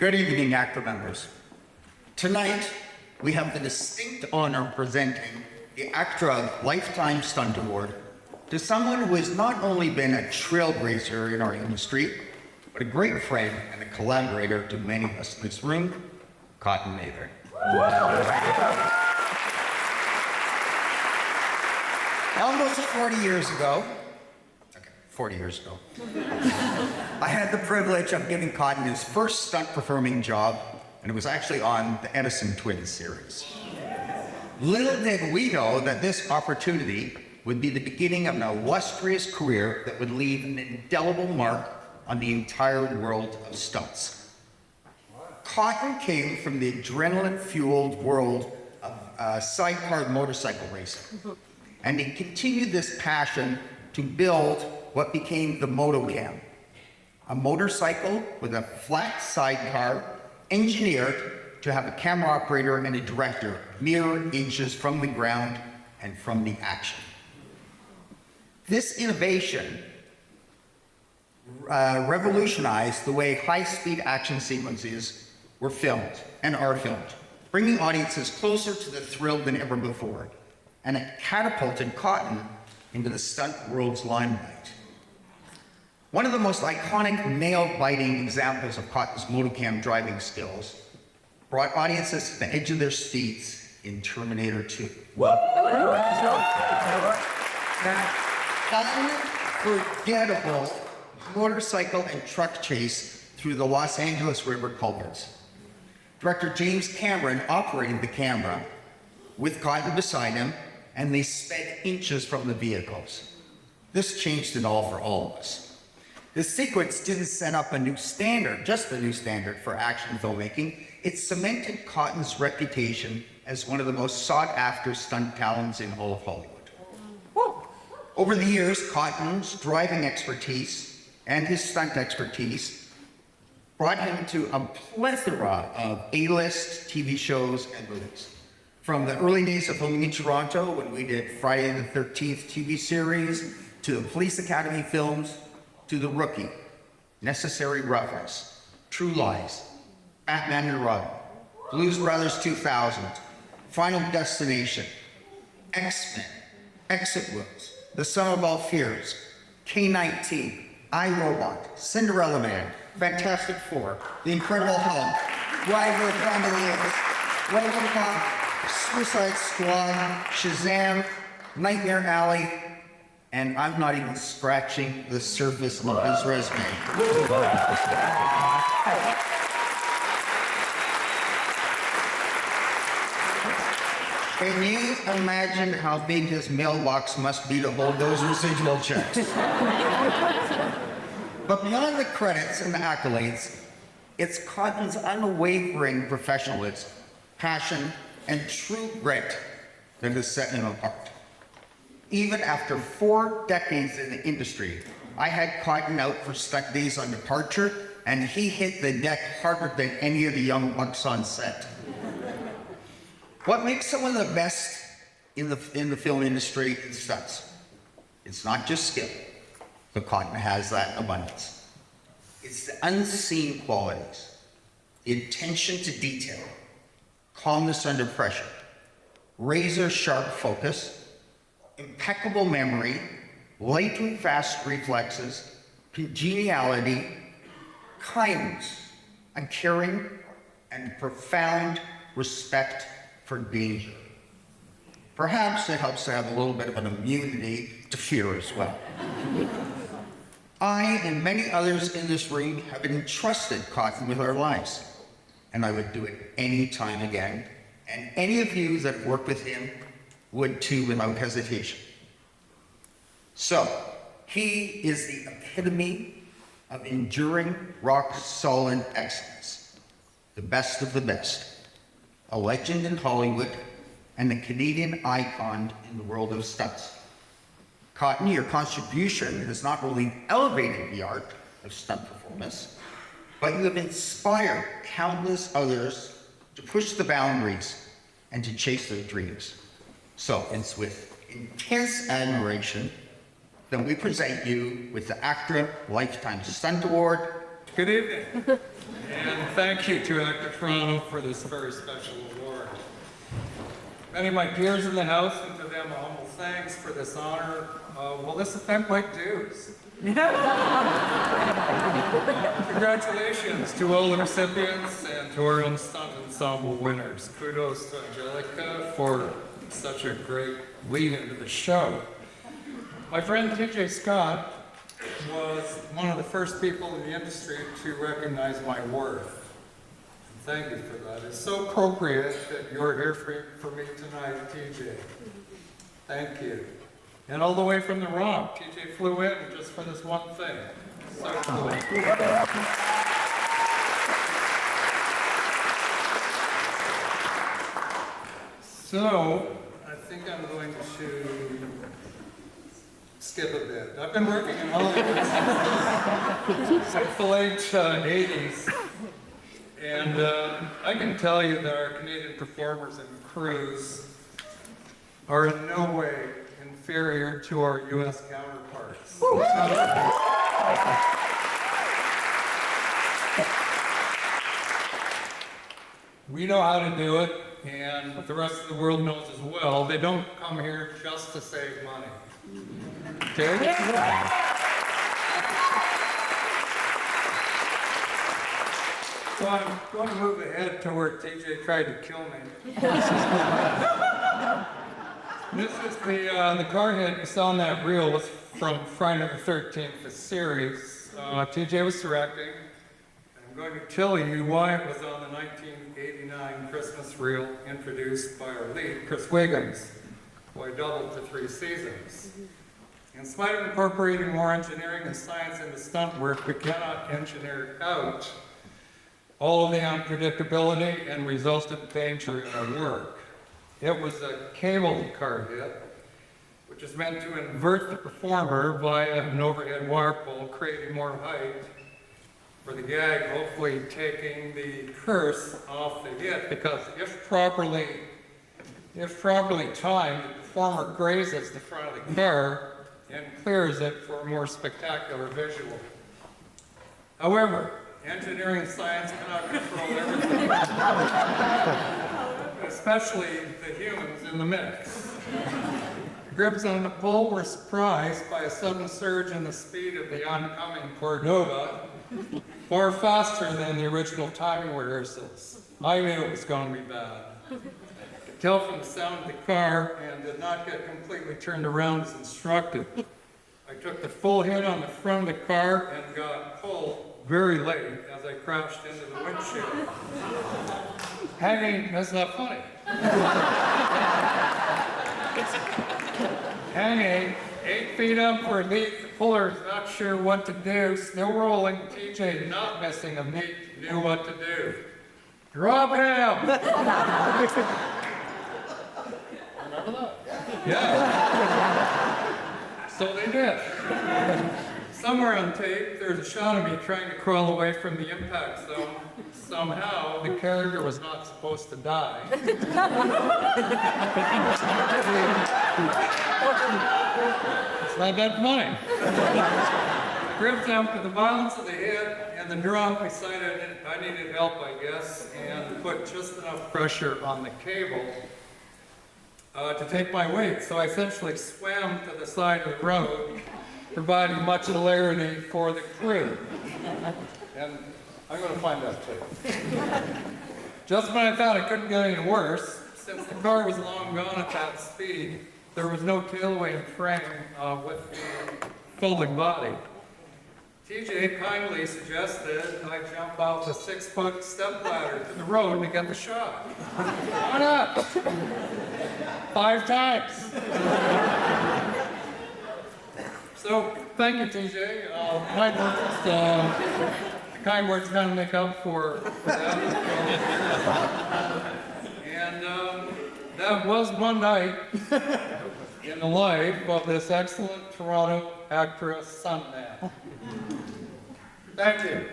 Good evening, ACTRA members. Tonight, we have the distinct honor of presenting the ACTRA Lifetime Stunt Award to someone who has not only been a trailblazer in our industry, but a great friend and a collaborator to many of us in this room, Cotton Mather. Almost 40 years ago, I had the privilege of giving Cotton his first stunt performing job, and it was actually on the Edison Twins series. Little did we know that this opportunity would be the beginning of an illustrious career that would leave an indelible mark on the entire world of stunts. Cotton came from the adrenaline-fueled world of sidecar motorcycle racing, and he continued this passion to build what became the Motocam, a motorcycle with a flat sidecar engineered to have a camera operator and a director mere inches from the ground and from the action. This innovation revolutionized the way high-speed action sequences were filmed and are filmed, bringing audiences closer to the thrill than ever before, and it catapulted Cotton into the stunt world's limelight. One of the most iconic nail-biting examples of Cotton's Motocam driving skills brought audiences to the edge of their seats in Terminator 2. Unforgettable motorcycle and truck chase through the Los Angeles River culverts. Director James Cameron operated the camera with Cotton beside him, and they sped inches from the vehicles. This changed it all for all of us. This sequence didn't set up a new standard, just a new standard for action filmmaking. It cemented Cotton's reputation as one of the most sought-after stunt talents in all of Hollywood. Over the years, Cotton's driving expertise and his stunt expertise brought him to a plethora of A-list TV shows and movies. From the early days of filming in Toronto, when we did Friday the 13th TV series, to the Police Academy films, to The Rookie, Necessary Roughness, True Lies, Batman and Robin, Blues Brothers 2000, Final Destination, X-Men, Exit Wounds, The Sum of All Fears, K-19, iRobot, Cinderella Man, Fantastic Four, The Incredible Hulk, Rival of RoboCop, Suicide Squad, Shazam, Nightmare Alley, and I'm not even scratching the surface of his resume. Can you imagine how big his mailbox must be to hold those residual checks? But beyond the credits and the accolades, it's Cotton's unwavering professionalism, passion, and true grit that has set him apart. Even after 4 decades in the industry, I had Cotton out for stunt days on departure, and he hit the deck harder than any of the young bucks on set. What makes someone the best in the film industry is stunts. It's not just skill, but Cotton has that abundance. It's the unseen qualities, the attention to detail, calmness under pressure, razor-sharp focus, impeccable memory, lightning fast reflexes, congeniality, kindness, and caring, and profound respect for danger. Perhaps it helps to have a little bit of an immunity to fear as well. I and many others in this room have entrusted Cotton with our lives, and I would do it any time again, and any of you that worked with him would too without hesitation. So, he is the epitome of enduring, rock-solid excellence, the best of the best, a legend in Hollywood, and a Canadian icon in the world of stunts. Cotton, your contribution has not only elevated the art of stunt performance, but you have inspired countless others to push the boundaries and to chase their dreams. So it's with intense admiration that we present you with the ACTRA Lifetime Stunt Award Good evening, and thank you to ACTRA Toronto for this very special award. Many of my peers in the House, and to them a humble thanks for this honor. Will this affect my dues? Congratulations to all the recipients and to our own stunt ensemble winners. Kudos to Angelica for such a great lead into the show. My friend TJ Scott was one of the first people in the industry to recognize my worth. And thank you for that. It's so appropriate that you're here for me tonight, TJ. Thank you. And all the way from the Rock, TJ flew in just for this one thing. So cool. So, I think I'm going to skip a bit. I've been working in Hollywood since the late 80s, and I can tell you that our Canadian performers and crews are in no way inferior to our U.S. counterparts. We know how to do it, and the rest of the world knows as well. They don't come here just to save money. Okay? So I'm going to move ahead to where TJ tried to kill me. This is the car hit you saw on that reel was from Friday the 13th, the series. TJ was directing. I'm going to tell you why it was on the 1989 Christmas reel introduced by our lead, Chris Wiggins, who I doubled to 3 seasons. In spite of incorporating more engineering and science into stunt work, we cannot engineer out all of the unpredictability and resultant danger in our work. It was a cable car hit, which is meant to invert the performer via an overhead wire pole, creating more height for the gag, hopefully taking the curse off the hit, because if properly timed, the performer grazes the front of the car and clears it for a more spectacular visual. However, engineering and science cannot control everything, especially the humans in the mix. The grips on the pole were surprised by a sudden surge in the speed of the oncoming Cordova, far faster than the original timing rehearsals. I knew it was going to be bad. I could tell from the sound of the car and did not get completely turned around as instructed. I took the full hit on the front of the car and got pulled very late as I crashed into the windshield. Hanging, that's not funny. Hanging 8 feet up for a leap, the puller's not sure what to do, still rolling, TJ not missing a beat, knew what to do. Drop him! Remember that? Yeah. So they did. Somewhere on tape, there's a shot of me trying to crawl away from the impact zone. Somehow, the character was not supposed to die. It's not that funny. Gripped after the violence of the hit and the drop, I decided I needed help, I guess, and put just enough pressure on the cable to take my weight. So I essentially swam to the side of the road, providing much hilarity for the crew. And I'm going to find that tape. Just when I thought it couldn't get any worse, since the car was long gone at that speed, there was no tailway frame with the folding body. TJ kindly suggested I jump out the 6-foot step ladder to the road to get the shot. Why not? 5 times. So, thank you, TJ. Kind words kind of make up for that. And that was one night in the life of this excellent Toronto ACTRA stuntman. Thank you.